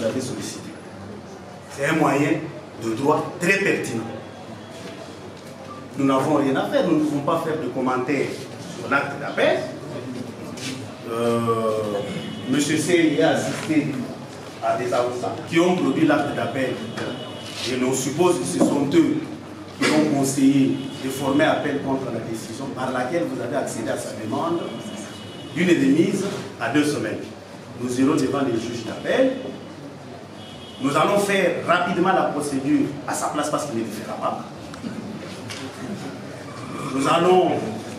vous avez sollicité. C'est un moyen de droit très pertinent. Nous n'avons rien à faire, nous ne pouvons pas faire de commentaires sur l'acte d'appel. M. C y a assisté à des avocats qui ont produit l'acte d'appel. Et l'on suppose que ce sont eux qui ont conseillé de former appel contre la décision par laquelle vous avez accédé à sa demande d'une remise à 2 semaines. Nous irons devant les juges d'appel. Nous allons faire rapidement la procédure à sa place parce qu'il ne le fera pas. Nous allons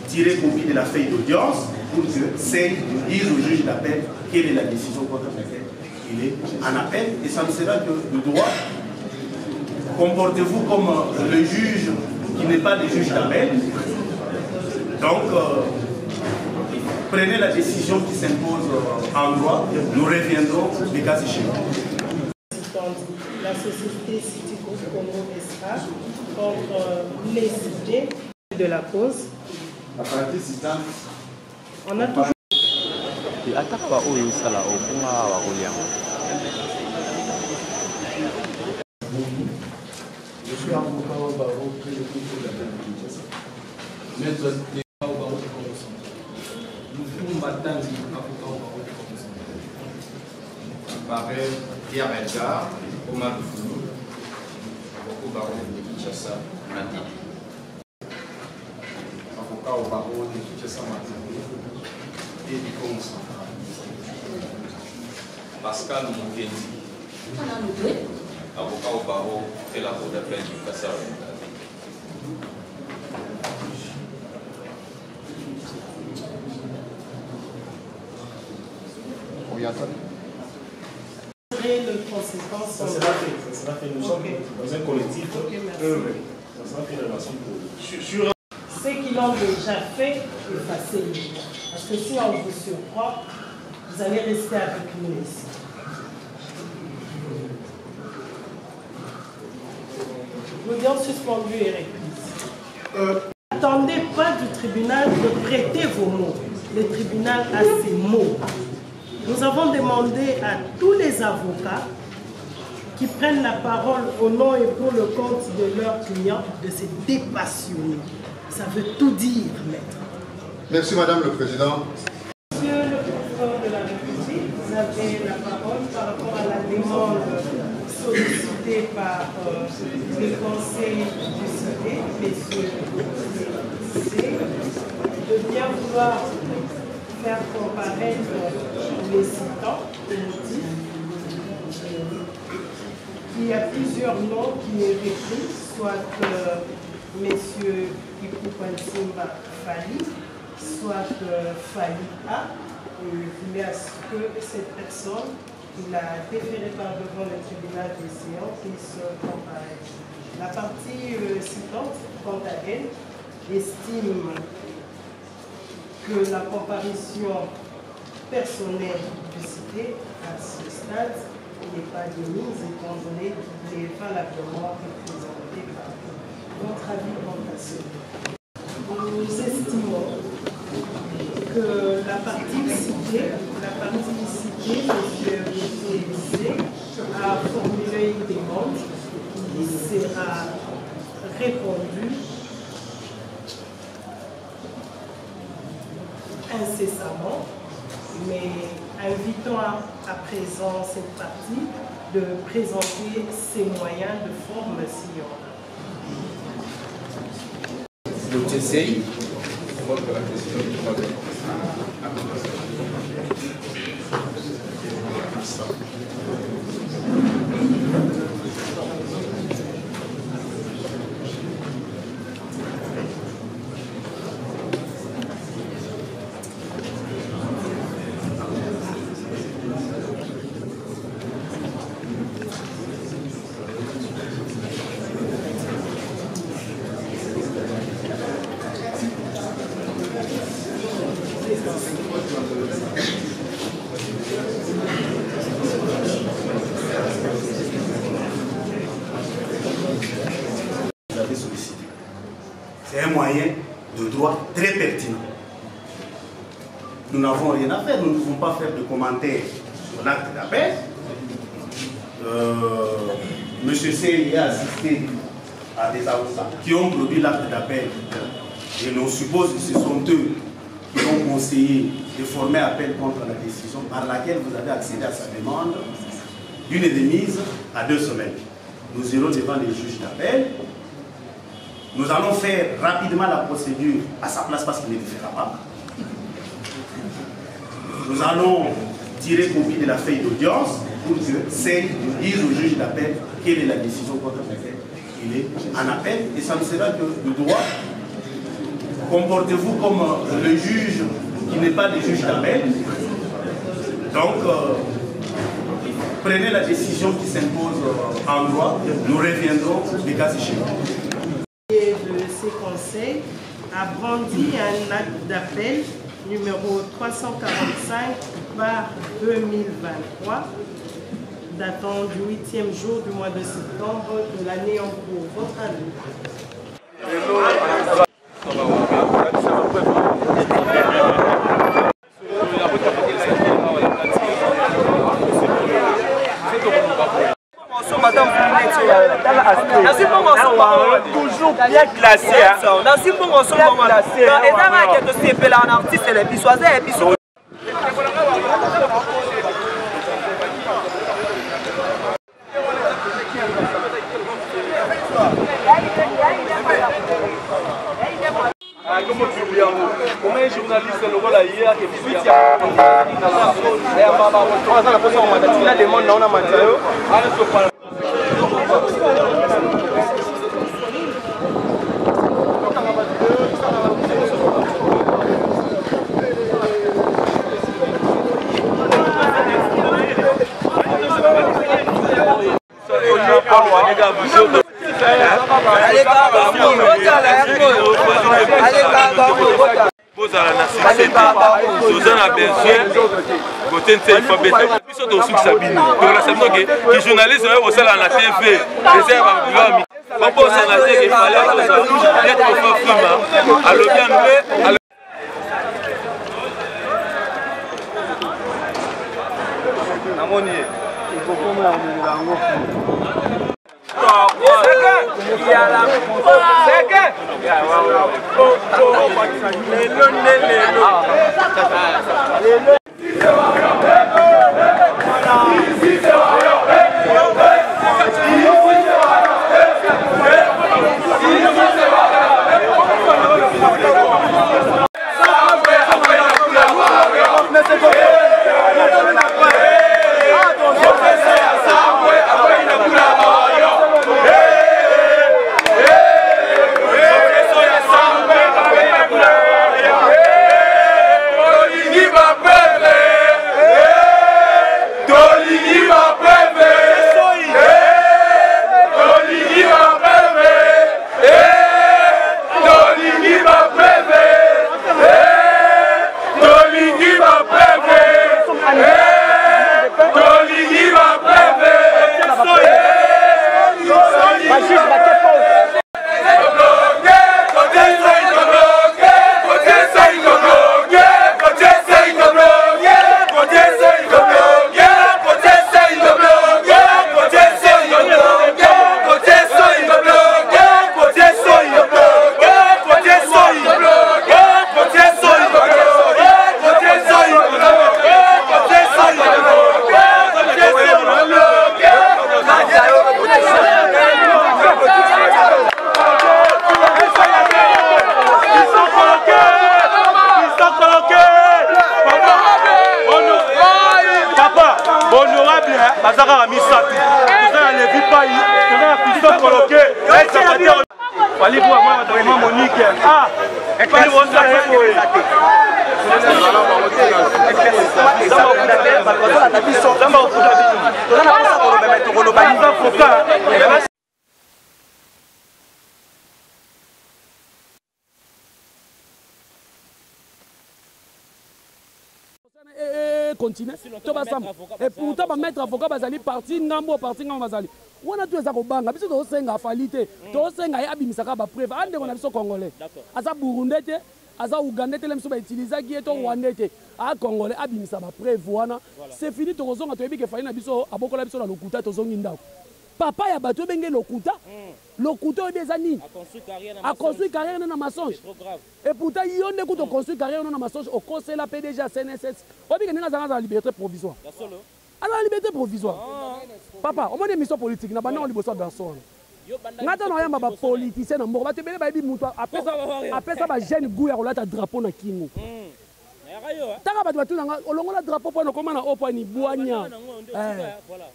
tirer copie de la feuille d'audience pour que celle dise au juge d'appel quelle est la décision contre laquelle il est en appel. Et ça ne sera que le droit. Comportez-vous comme le juge qui n'est pas le juge d'appel. Donc, prenez la décision qui s'impose en droit. Nous reviendrons les cas échéants. La société Citigroup Congo SA contre les cités de la cause. On a toujours. Je suis avocat au barreau près de la Kinshasa. Maître au barreau de Congo. Nous sommes maintenant avocat au barreau de Congo. Pareil, Pierre Edgar, Omar Foulou, au barreau de Kinshasa, Matidi. Avocat au barreau de Kinshasa, Matidi et du Congo central. Pascal Moukendi, avocat au barreau et la cour d'appel du Kassai. Les conséquences. Ça sera fait. Nous sommes dans un collectif. Ok, merci. Ça sera fait une relation pour. Ce qu'ils l'ont déjà fait, effacez-le. Parce que si on vous surprend, vous allez rester avec nous ici. L'audience suspendue est reprise. N'attendez pas du tribunal de prêter vos mots. Le tribunal a ses mots. Nous avons demandé à tous les avocats qui prennent la parole au nom et pour le compte de leurs clients de se dépassionner. Ça veut tout dire, maître. Merci, Madame le Président. Monsieur le procureur de la République, vous avez la parole par rapport à la demande sollicitée par le conseil du cité, messieurs C, de bien vouloir faire comparaître les citants, les motifs. Il y a plusieurs noms qui est écrit, soit messieurs Ipoupansimba Fali, soit Fali A. Il voulait à ce que cette personne, il a déféré par devant le tribunal des séances, puisse comparaître. La partie citante, quant à elle, estime que la comparution personnelle du cité à ce stade n'est pas de mise, étant donné qu'il est valablement représenté par votre avis quant à cela. Nous estimons que la partie citée, M. Rousseau a formulé une demande qui sera répondue incessamment, mais invitons à présent cette partie de présenter ses moyens de forme si on a. Le TCI, Vous avez sollicité. C'est un moyen de droit très pertinent. Nous n'avons rien à faire, nous ne pouvons pas faire de commentaires sur l'acte d'appel. M. C a assisté à des avocats qui ont produit l'acte d'appel. Et l'on suppose que ce sont eux qui ont conseillé de former appel contre la décision par laquelle vous avez accédé à sa demande d'une remise à 2 semaines. Nous irons devant les juges d'appel. Nous allons faire rapidement la procédure à sa place parce qu'il ne le fera pas. Nous allons tirer copie de la feuille d'audience pour que celle nous dise au juge d'appel quelle est la décision contre laquelle il est en appel. Et ça ne sera que le droit. Comportez-vous comme le juge qui n'est pas le juge d'appel. Donc, prenez la décision qui s'impose en droit. Nous reviendrons des cas échéants. De ces conseils a brandi un acte d'appel numéro 345/2023 datant du 8e jour du mois de septembre de l'année en cours. Votre avis? Toujours bien classé. Dans ce moment, un artiste et Comment est journaliste le rôle hier qui continuer. Et pourtant, ma maître avocat bazali parti ngambo parti ngambo bazali. On a tout ça au banga. Biso to senga falite. To senga ya bimisaka ba preuve. Ande on a biso congolais. Asa burundais aza Ougandais te lemso ba utiliser qui est to Rwandais te a Congolais abimisa ba preuve wana c'est fini to kozonga to yebi ke fali na biso abokola biso na lokuta to zongi ndako papa ya bato benge lokuta lokuta oyebi eza nini a construit carrière na mensonge et pourtant yo nde kuto construit carrière na mensonge au conseil la PDG CNSS oyebi ke ninga zanga za liberté provisoire alors la liberté provisoire papa au moins des missions politiques na bana on liboso garçon ngata na yamba ba politicien na mboko batebele ba yebi mutu après ça ba jeune goût ya kolata drapeau na kingo taka bato batuna olongola drapeau pona komana opo ni boanya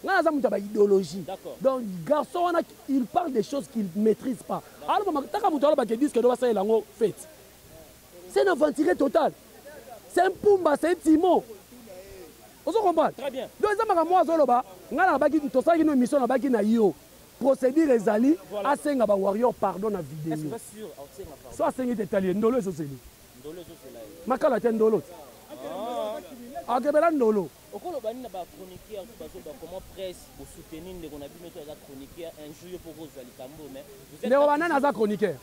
nga za mutu ba idéologie donc garçon wana il parle des choses qu'il maîtrise pas alors taka mutu ba ke disque do ba ça elango fête c'est une aventure totale c'est un pumba c'est un timon. Vous comprenez? Très bien. Donc, ça m'a moi zoloba, ngala baki to ça qui nous mission na baki na yo. Procédure ezali a senga ba warrior pardon na vidéo. Est-ce pas sûr ça sengi détaillé ndolo eso seli. Ndolo eso sela. Makala te ndolo. Ah kebela ndolo. Okolo bani na ba chroniqueur bazo ba comment presse pour soutenir ndeko na bimeto za chroniqueur un jour pour vous ali kambo mais vous êtes. Ndeko banana za chroniqueur.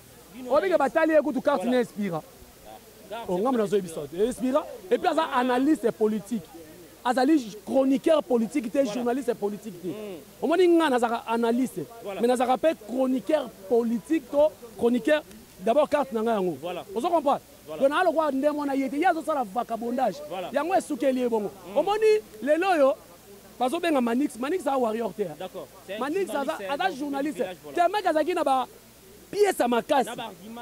Obike batali ekutu carte na inspira. On ngam na zo ebisote. Inspira et puis ça analyste politique. Azali chroniqueur politique, journaliste politique. Au moins, il y a un analyste. Mais il y a un chroniqueur politique, chroniqueur d'abord carte. Vous comprenez? Donc, il y a un vagabondage. Il y a un soukelier. Au moins, les loyaux, parce que Manix, c'est un warrior. Manix, c'est un journaliste. C'est un mec qui a pièce à ma casse.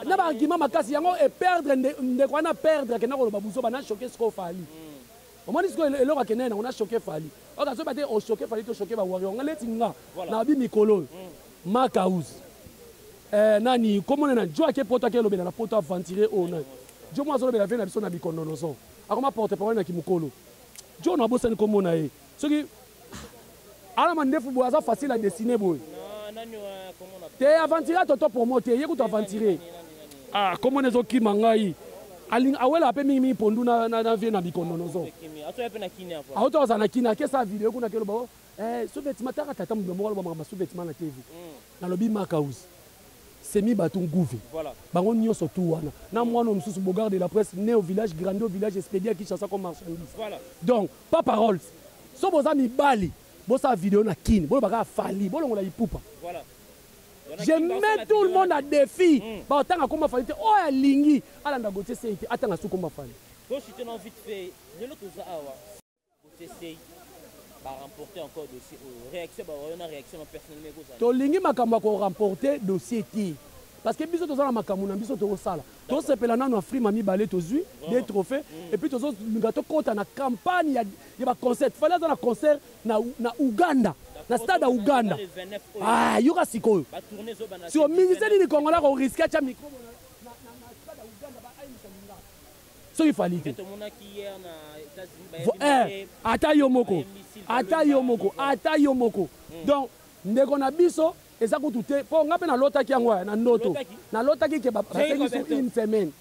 Il y a un argument à ma casse. Il y a un perdre, il y a un choqué ce qu'on fait. Au moins, on a choqué Fali. On a choqué Fali, on choqué Warrior. On a dit na bi Mikolo, Makaouz. Nani, comment on a dit que poto ke lobela na poto aventurer au na. Jo mo azolo bela vena biso na bikondo nozo. Akoma porte parole na Kimukolo. Jo na bosen comme on a e. Ce qui ala mandefu bo aza facile à dessiner boy. Nani comment on a. Te aventurer toto promoter, yeko to aventurer. Ah, comment on ezo kimangai. Aling awela ape mingi pondu na vie na bikondo nozo. Ato ape na kini hapo. Auto za na kini ke sa video kuna kelo ba sous-vêtement taka tata mdomo wala ba sous-vêtement na TV. Na lobi Makaouz. Semi batu nguve. Voilà. Bango nyonso tu wana. Na mwana msusu bogarde de la presse né au village grandi au village expédié qui chasse comme marchandise. Voilà. Donc pas parole. So boza mi bali. Bosa vidéo na kini. Bolo baka fali. Bolo ngola ipupa. Voilà. Je mets tout le monde à défi. Bah tant à comment faire. Oh ya lingi. Alanda gote c'est attends à sous comment faire. Donc si tu as envie de faire de l'autre chose gote c'est par remporter encore dossier réaction bah on a réaction personnellement goza. To lingi makambo ko remporter dossier ti. Parce que biso tozala makambo na biso to sala. To sepela na Afrique mami balé tozui des trophées et puis tozo ngato kota na campagne ya ba concert. Fallait dans la concert na Uganda. Na stade à Uganda. Ah, yoka sikoyo. Si au ministère du Congo on risque à micro na stade à Uganda ba ai misalinga. So il fallait. Tout le monde qui hier na États-Unis. Ata yomoko. Donc ndeko na biso eza kutute po ngape na lota ki yango na ndoto. Na lota ki ke ba sur une semaine.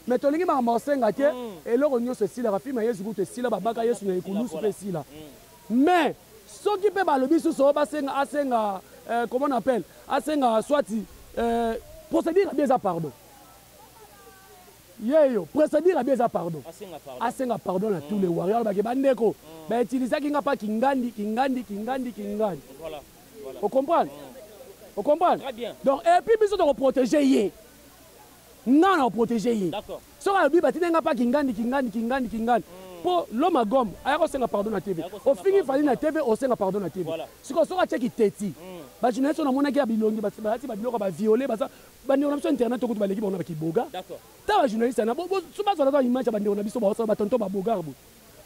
Mais to lingi ba mosenga ke eloko nyonso sila ba fima Yesu kutu sila ba baka Yesu na ekulu su sila. Mais ce qui peut balobi sous so basenga asenga comment on appelle asenga soit procédure à bien pardon. Yeyo procédure à bien pardon. Asenga pardon à tous les warriors ba ke bandeko ba utiliser kinga pa kingandi. Voilà. Vous comprenez? Vous comprenez? Très bien. Donc et puis biso de protéger yé. Non, on protéger yé. D'accord. So la Bible tinga pa kingandi. Pour l'homme à gomme, ailleurs c'est pardon à TV. Au fin il fallait na TV, on sait pardon à TV. Si on sort à checker teti. Ba jeunesse on a mona ki bilongi ba biloko ba violer ba ça. Ba ni on a sur internet to ko ba l'équipe on a ki boga. D'accord. Ta ba journaliste na bo soba so la image ba on a biso ba tonto ba boga bo.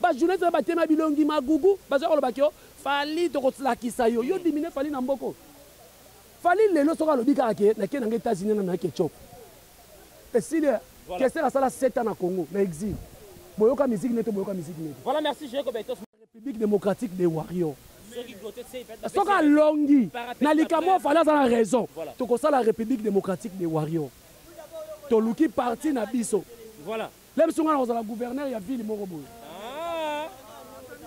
Ba journaliste ba tema bilongi magugu, ba so lo ba kyo fali to ko slakisa yo diminer fali na mboko. Fali lelo so ka lo bika ke na ke na États-Unis na ketchup. Et si le qu'est-ce que ça 7 ans na Congo, na exil. Boyoka musique neto. Voilà, merci Jacob Betos. République démocratique des warriors. Soka longi na likamo fala za raison. To ça la République démocratique des warriors. To luki parti na biso. Voilà. Lem songa na la gouverneur ya ville Morobo. Ah.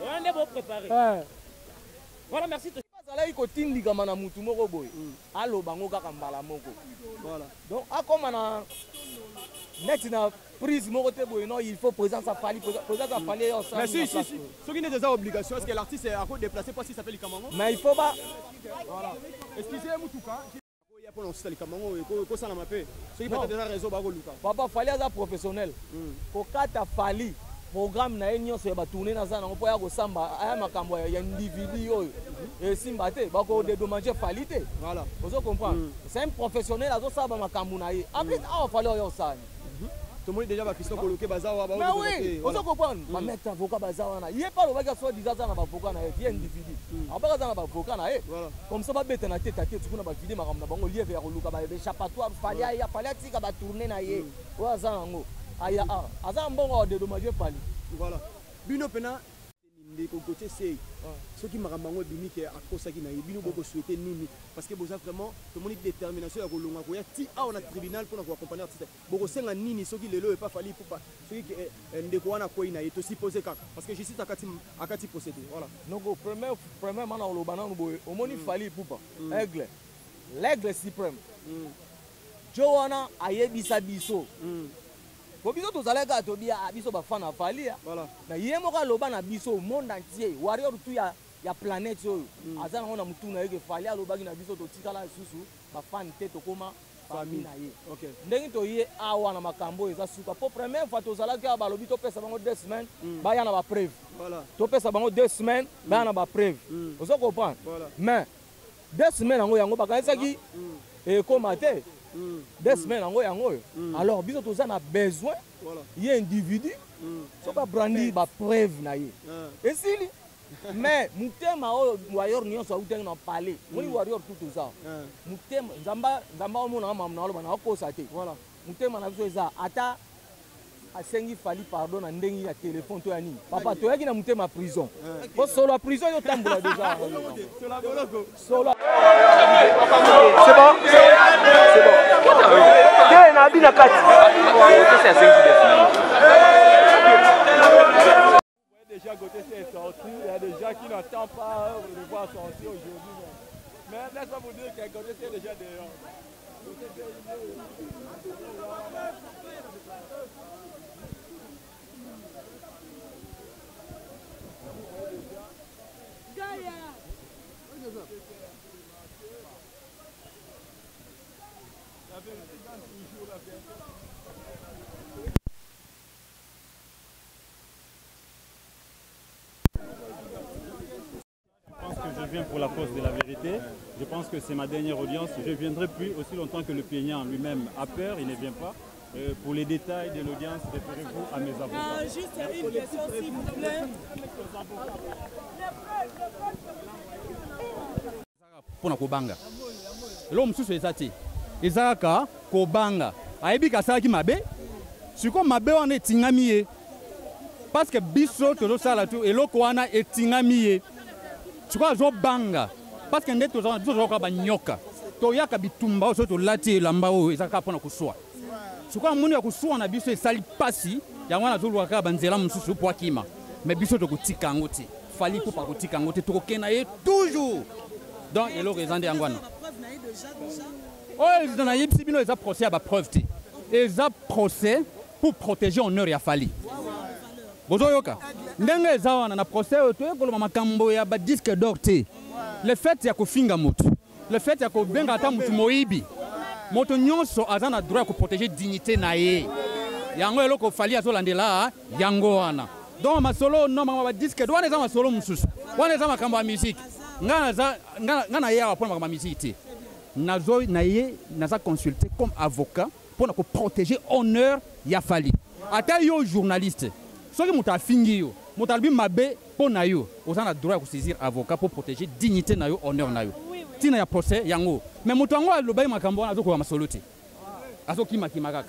On est bon préparé. Voilà, merci. Azalaki kotindika mana mutu moko boy. Alo bango kaka mbala moko. Voilà. Donc comme na net na prise moko te boy non il faut présence à Fali présence à Fali au sein. Mais si ce qui n'est déjà obligation est-ce que l'artiste est à quoi déplacer parce qu'il s'appelle Kamango. Mais il faut pas. Voilà. Excusez Mutuka. Il y a pour l'on le Kamango et ko ça na mapé. Ce qui peut être déjà raison ba ko luka. Papa Fali aza professionnel. Ko kata Fali programme na enyo se ba tourner na zana ko ya ko samba aya makambo ya individu oyo. Et simba te ba ko dédommager Fali te. Voilà. Vous comprenez? C'est un professionnel azo saba makambo na ye. Après Fali oyo ça. Tout le monde déjà va question coloquer bazawa ba. Mais oui, vous comprenez? Ba mettre avocat bazawa na. Il est pas le bagage soit disant na ba avocat na ye individu. Aba za na ba avocat na ye. Comme ça ba bête na tête à tête tu na ba vidéo makambo na bango lié vers luka ba échappatoire Fali ya Fali tika ba tourner na ye. Wa za ngo. Aya aza mbongo de dommager Fali. Voilà. Bino pena ndeko côté c'est ce qui m'a ramango bimi qui a kosa qui na bino boko souhaiter nini parce que boza vraiment tout le monde détermination ya kolonga ko ya ti a on a tribunal pour nous accompagner artiste boko senga nini ce qui lelo et pas Fali pour pas ce qui ndeko wana ko ina to supposé kaka parce que je suis akati procéder voilà donc premier mana lo banana boy au moni Fali pour pas l'aigle suprême Joana ayebisa biso pour biso tozalaka tobia biso bafana Fali voilà na yemo ka loba na biso monde entier warrior tout ya planète oyo azana ona mutuna yeke Fali alobaki na biso totikala susu bafan te tokoma famille na ye OK ndenge to ye awa na makambo eza suka pour première fois tozalaka balobi to pesa bango 2 semaines ba ya na ba preuve voilà to pesa bango 2 semaines ba ya na ba preuve vous comprenez mais 2 semaines yango bakanisaki et comment te 2 semaines yango alors biso toza na besoin il y a individu so ba brandi ba preuve na ye esili mais mutema o warrior nyonso uteng na parler moni warrior tout ça mutema nzamba omona mama na loba na ko sa te voilà mutema na biso eza ata asengi Fali pardon na ndengi ya téléphone to ya nini papa to yaki na mutema prison po solo prison yo tambola déjà solo c'est bon quel na bina kati c'est déjà côté c'est sorti il y a des gens qui n'attendent pas de voir sortir aujourd'hui mais laisse-moi vous dire que côté c'est déjà dehors. Je pense que je viens pour la cause de la vérité. Je pense que c'est ma dernière audience. Je ne viendrai plus aussi longtemps que le plaignant lui-même a peur, il ne vient pas. Pour les détails de l'audience, référez-vous à mes avocats. Juste une question, s'il vous plaît. Pona kobanga. Lo mususu ezati. Ezaka kobanga. Ayebi kasala ki mabe. Siko mabe wana etingami ye. Parce que biso tozo sala tu eloko wana etingami ye. Siko azo banga. Parce que ndeto tozo ka banyoka. To yaka bitumba oso to lati elamba o ezaka pona kuswa. Siko amuni ya kuswa na biso esali pasi ya wana zolwa ka banzela mususu po akima. Mais biso to kotika ngoti. Fali ko pa kotika ngoti to kokena ye toujours. Donc il est raison de Angwana. Oh, ils ont eu un procès à la preuve. Ils ont procès pour protéger l'honneur de Fali. Vous voyez, ils ont un procès pour disque d'or. Le fait qu'il y a finga moto, le fait qu'il y a benga tamutu moibi, moto nyonso azana droit de protéger dignité nae. Yango eloko Fali azolandela yango wana. Donc ma solo non ma disque d'or eza ma solo mususu. Wana eza makambo ya musique. Ngana ya pour ma musique nazo naye naza consulter comme avocat pour protéger honneur ya Fali ata yo journaliste soki muta fingi yo muta bi mabe pour na yo ozana droit de saisir avocat pour protéger dignité na yo honneur na yo tina ya procès yango mais muto ngo alobai makambo na zo ko masoluti azo kima kaka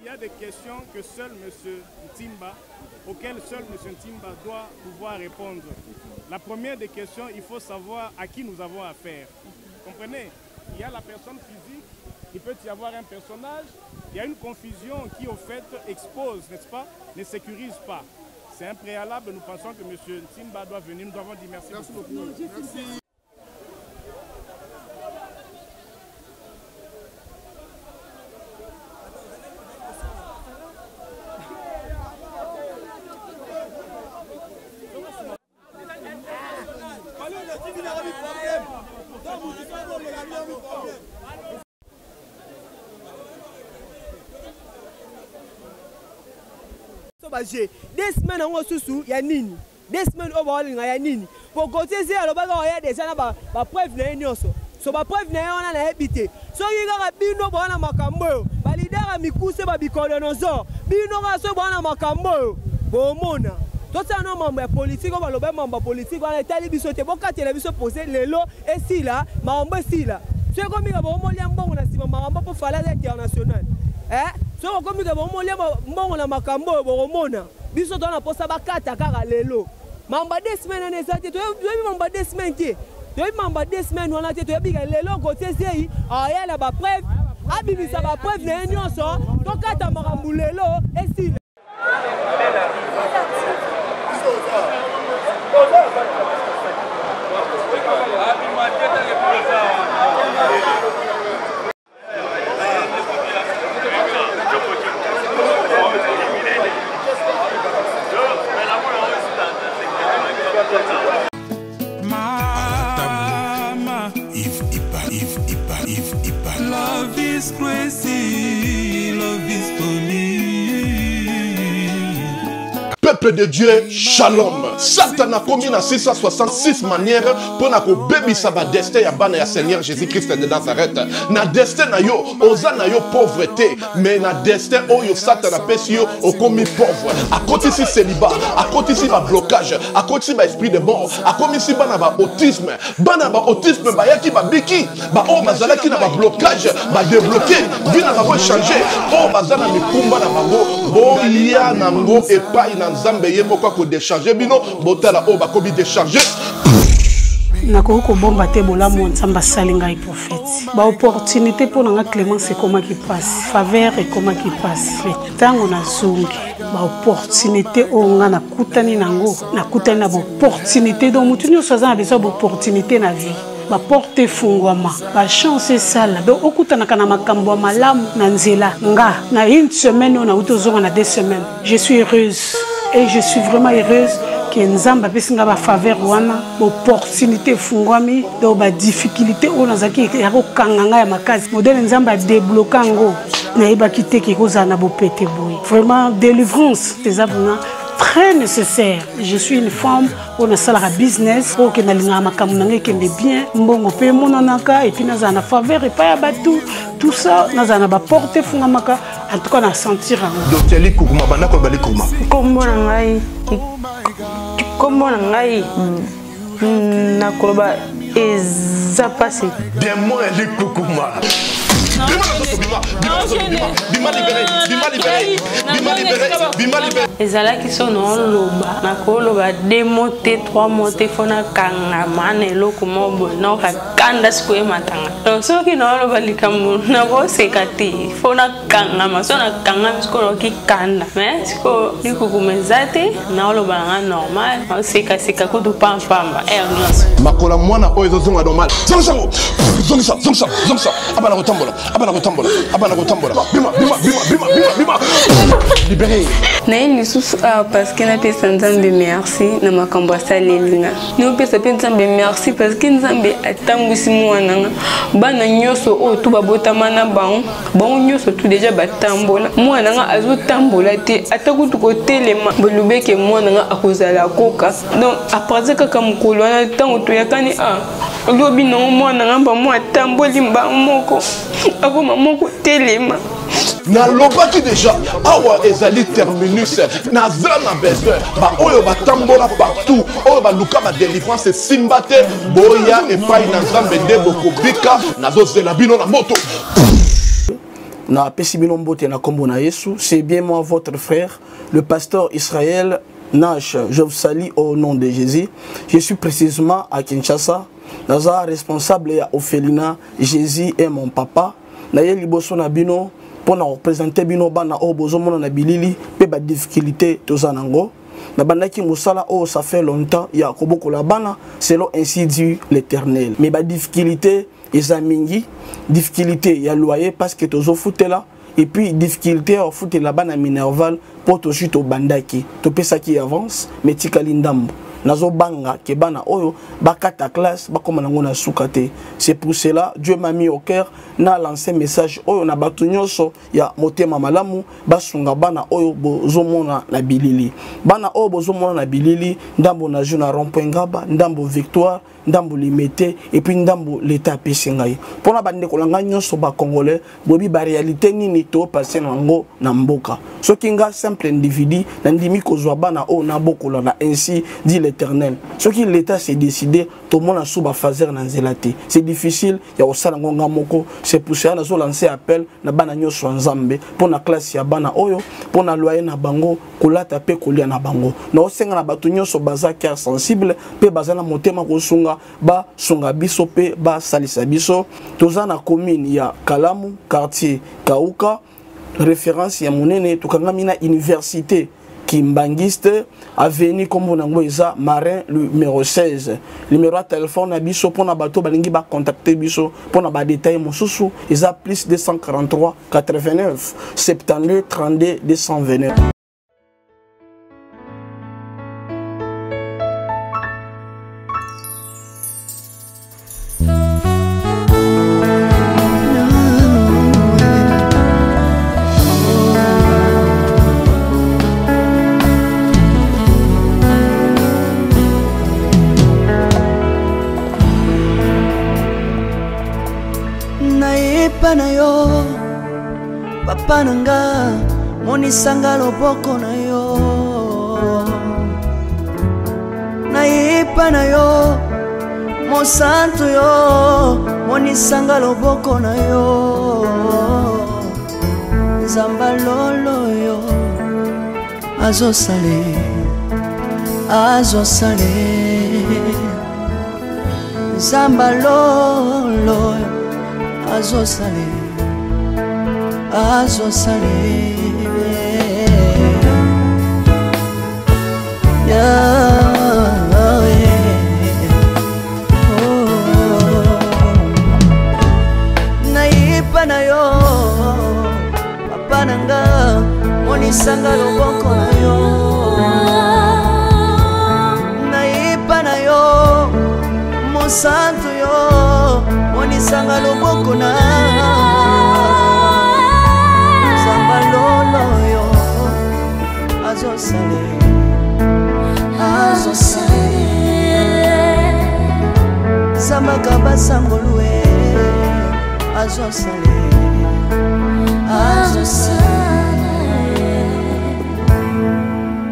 Il y a des questions que seul M. Ntimba, auxquelles seul M. Ntimba doit pouvoir répondre. La première des questions, il faut savoir à qui nous avons affaire. Comprenez? Il y a la personne physique, il peut y avoir un personnage, il y a une confusion qui, au fait, expose, n'est-ce pas, ne sécurise pas. C'est un préalable. Nous pensons que M. Ntimba doit venir. Nous avons dit merci beaucoup. Merci. Des semaines en sous ya nini. Des semaines au bawali ya nini. Pour côté c'est alors ba ya déjà na ba preuve na nyonso. So ba preuve na ona na habité. So yinga bino bana makambo. Ba leader a mikuse ba bikodonozo. Bino ga so bana makambo. Bo mona. Tout ça non membre politique ba lobe membre politique ba tali biso te boka télévision poser lelo et si là mambo si là. C'est comme il ba molia mbongo na sima mambo pour faire international. So comme que bon molia mbongo na makambo boromona biso to na posa bakata kaka lelo mamba des semaines na zate to mamba des semaines ki to mamba des semaines wana te to bika lelo côté sei aya la ba preuve abimisa ba preuve na nyonso to kata makambo lelo esi Love is crazy, love is funny. Peuple de Dieu, shalom. Satan a commis dans 666 manières pour nous bébisa ba destin ya bana ya Seigneur Jésus-Christ de Nazareth. Na destin na yo, oza na yo pauvreté, mais na destin oyo Satan a pesi yo au commis pauvre. A côté si célibat, à côté si ba blocage, à côté si ba esprit de mort, à côté si bana ba autisme ba yaki ba biki, ba o bazala ki na ba blocage, ba débloquer, bina ba changer. O bazala mikumba na bango, bo ya na ngo epai na Nzambe ye moko ko décharger bino botala o ba kobi décharger nakoko ko bomba te bolamo Nzambe salinga et prophète ba opportunité pour nga Clémence comment qui passe faveur et comment qui passe tango na zungi ba opportunité o nga na kutani nango na kutani na opportunité donc mutu nyo soza na besoin d'opportunité na vie ba porte fungwama ba chance sala do okutana kana makambo malamu na nzela nga na une semaine on a utozonga na 2 semaines je suis heureuse et je suis vraiment heureuse que Nzamba pesinga ba faveur wana opportunité fungwami do ba difficulté on azaki ya ko kanganga ya makazi modèle Nzamba débloquer ngo na iba kité ki koza na bo pété boy vraiment délivrance des abuna très nécessaire. Je suis une femme, on a ça la business, pour que nous ayons bien, mbongo pe monanaka et puis nous avons faveur et pas batou. Tout ça, nous avons porté fungamaka. En tout cas, on a senti Docteur Likoukouma, banako balikouma. Comment nangai? Comment nangai? Nakoloba eza passé. Bien moi Likoukouma. ezala qui sont non loba na koloba 2 mots 3 mots fona kanga mane loko mobo no ka kanda siko e matanga donc so ki no loba likambo na bo sekati fona kanga masona kanga siko ki kanda mais siko likukumezate na loba nga normal seka seka ko do pamba ernos makola mwana oyo zonga normal zonga abana kotambola bima libéré na une sous parce que na pesa Nzambe merci na makambo asalelinga no pesa Nzambe merci parce que Nzambe atambwisi mwana bana nyoso o tu babotama na bango nyoso tu déjà batambola mwana nga azotambola te atakutu ko telema bolubeke mwana nga akozala koka donc après kaka mukolo na tango to yakani lobi no mwana nga ba mo atamboli mba moko akoma moko telema na lobaki déjà awa ezali terminus na zana besoin ba oyo batambola partout oyo ba luka ba délivrance simbate boya et pai na Nzambe nde bokobika nazozela bino na moto na pesi bino mbote na kombo na Yesu. C'est bien moi votre frère le pasteur Israël Nash. Je vous salue au nom de Jésus. Je suis précisément à Kinshasa. Naza responsable ya Ophelina. Jésus est mon papa. Na ye liboso na bino pour nous représenter bino bana o bozomona na bilili pe ba difficulté tozanango na bandaki musala o ça fait longtemps ya koboko la bana selon ainsi dit l'Éternel mais ba difficulté ezamingi difficulté ya loyer parce que tozo futela et puis difficulté au foot la bana minerval pour to jute au bandaki to pesa qui avance mais tikali ndambo nazo banga ke bana oyo bakata classe bakoma nango na sukate. C'est pour cela Dieu m'a mis au cœur na lancé message oyo na batu nyonso ya motema malamu basunga bana oyo bozomona na bilili bana oyo bozomona na bilili ndambo na juna rond-point Ngaba ndambo Victoire ndambo limité et puis ndambo l'état pesingai pona bande kolanga nyonso ba congolais bobi ba réalité nini to passer nango na mboka soki nga simple individu na ndimi kozwa bana o na bokola na ainsi dit l'Éternel soki l'état s'est décidé to mona suba fazer na nzelati c'est difficile ya osala ngonga moko c'est pour ça na zo lancer appel na bana nyonso nzambe pona classe ya bana oyo pona loyer na bango kolata pe kolia na bango na osenga na batu nyonso baza cœur sensible pe baza na motema kosunga ba sunga biso pe ba salisa biso toza na commune ya Kalamu quartier Kauka référence ya monene tukangami na université Kimbangiste avenue comme nango eza Marin numéro 16 numéro de téléphone na biso pona bato balingi ba contacter biso pona ba détail mosusu eza plus 243 89 72 32 229. Na yo papa nanga monisanga loboko na yo nayepa na yo mosantu yo monisanga loboko na yo nzamba lolo yo azosale nzamba lolo azosale nayipa na yo papa nanga monisanga loboko na yo nayipa na yo mosantu yo monisanga loboko na nzamba lolo yo azosale zambaka basangolue azosale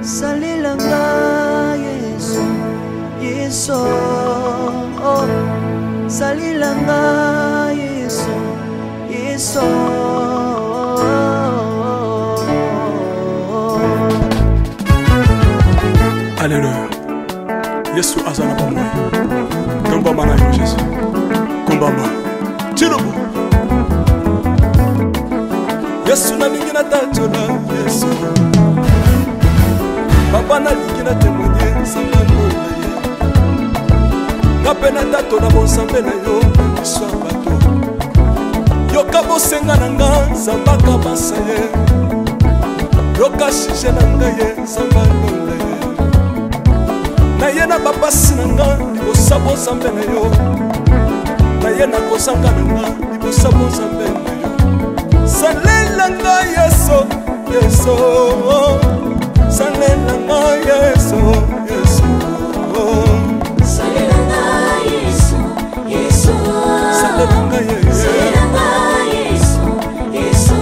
salilanga yesu yesu salilanga yesu yesu Alléluia. Yesu azana pamoja. Komba mana yo Yesu. Komba ma. Tirobo. Yesu na lingi na tatola Yesu. Papa na lingi na témoigner sangalo na ye. Kapena tatola bonsambe na yo Yesu abato. Yoka bosenga na nga zambaka basaye. Yoka shije na nga ye sangalo na ye. Na ye na babasi na nga libosa bonsambe na yo. Na ye na kozanga na nga libosa bonsambe na yo. Salela nga Yesu, Yesu. Salela nga Yesu, Yesu. Salela nga Yesu, Yesu. Salela nga Yesu, Yesu.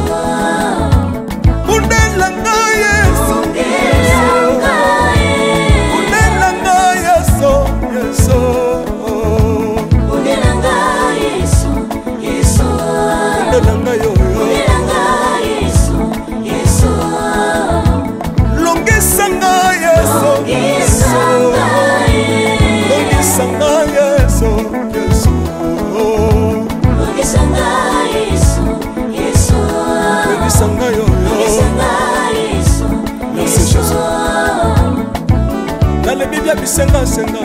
Undela nga Yesu, Undela nga Yesu, Yesu. Undela nga Yesu, Yesu. Undela nga yo. Yesu, Yesu. Longisa nga Yesu. bisenga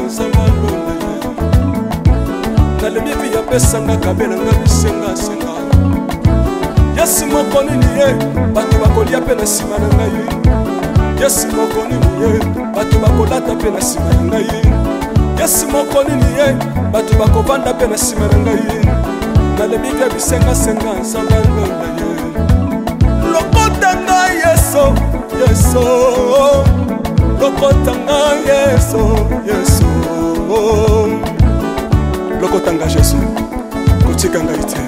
nzamba londe nalembi epi yapesanga kabelanga bisenga yesi moko nini ye bato bakolia mpe na nsima na ngai yesi moko nini ye bato bakolata mpe na nsima na ngai yesi moko nini ye bato bakovanda mpe na nsima na ngai nalembi mpe bisenga nzamba londe ye lokota ngai yeso lokota ngai yeso lokota ngai Jésus kotika ngai te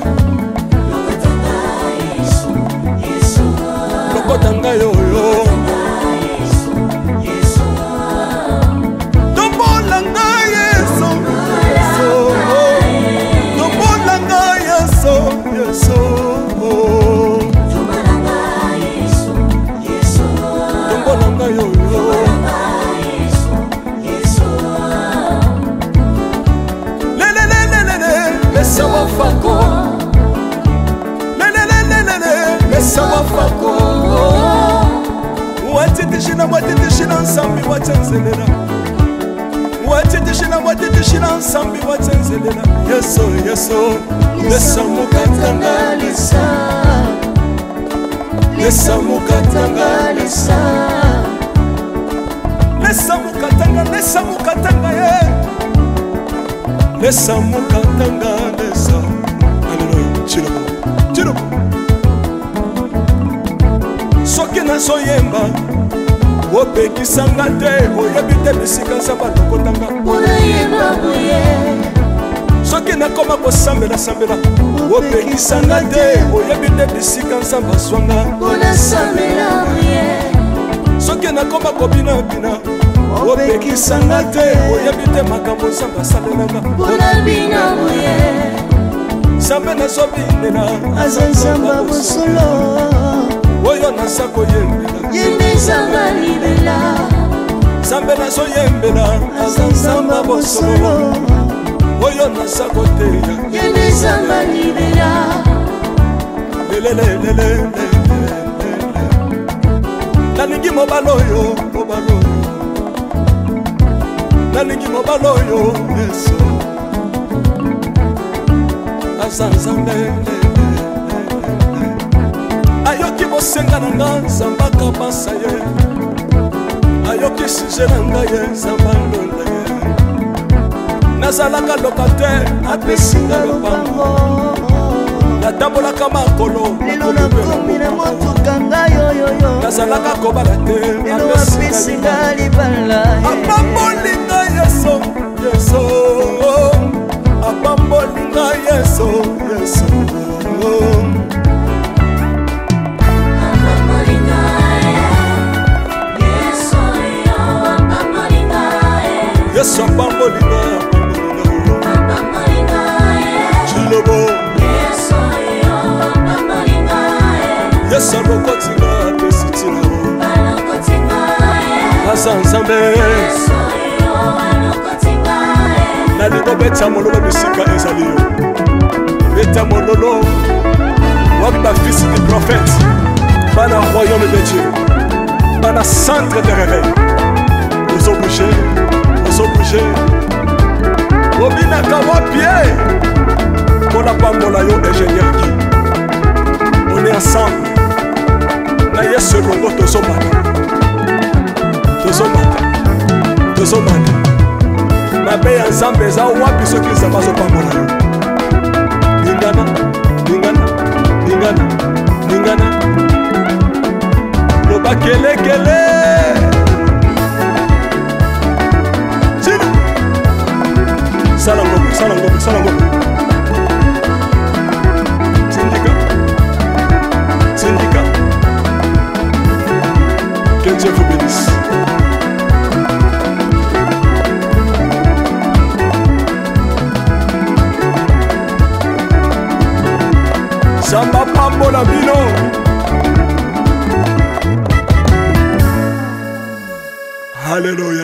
lokota ngai oyo tombola ngai yeso tombola ngai yeso tombola ngai oyo Laisse-moi fako Laisse-moi fako Watitishina nsambi watenzelela Watitishina nsambi watenzelela Yeso Lesa mukatanga Lesa mukatanga ye Lesa mukatanga lesa Alléluia Chilobo Soki nazoyemba opekisanga te oyebi te bisika nzambe alokotanga soki nakoma kosambela opekisanga te oyebi te bisika nzambe azwanga soki nakoma kobinabina opekisanga te oyebi te makambo nzambe asalelanga nzambe nazobinela aza nzambe bosolo oyo naza koyembela yende nzambe libela nzambe nazoyembela aza nzambe bosolo oyo naza koteya yende nzambe libela lelelelele nalingi mobala oyo nalingi mobala oyo yesu aza nzambe ayoki bosenga na nga nzamba kabasa ye ayoki suje na ngai ye nzamba ndonda ye nazalaka lokatere apesinga lopango natambolaka makolo lelo nakomi na motuka ngai oyoyo nazalaka kobala te lelo apesinga libala apambolinga yeso apambolinga yeso Yesu apambolinga Chilobo Yesu alokotinga apesitina Aza nzambe nalingo beta mololo bisika ezali yo beta mololo wapi bafisi du prophète bana royaume de Dieu bana centre de réveil ozobouge obinaka wapie mpona pambola yo ingénieur ki on est ensemble na yesu elongo tozomata mabe ya nzambe eza wapi soki nzambe azopambola yo lingana loba kelekele Sala ngombe Syndicat que Dieu vous bénisse Samba pambola bino Alléluia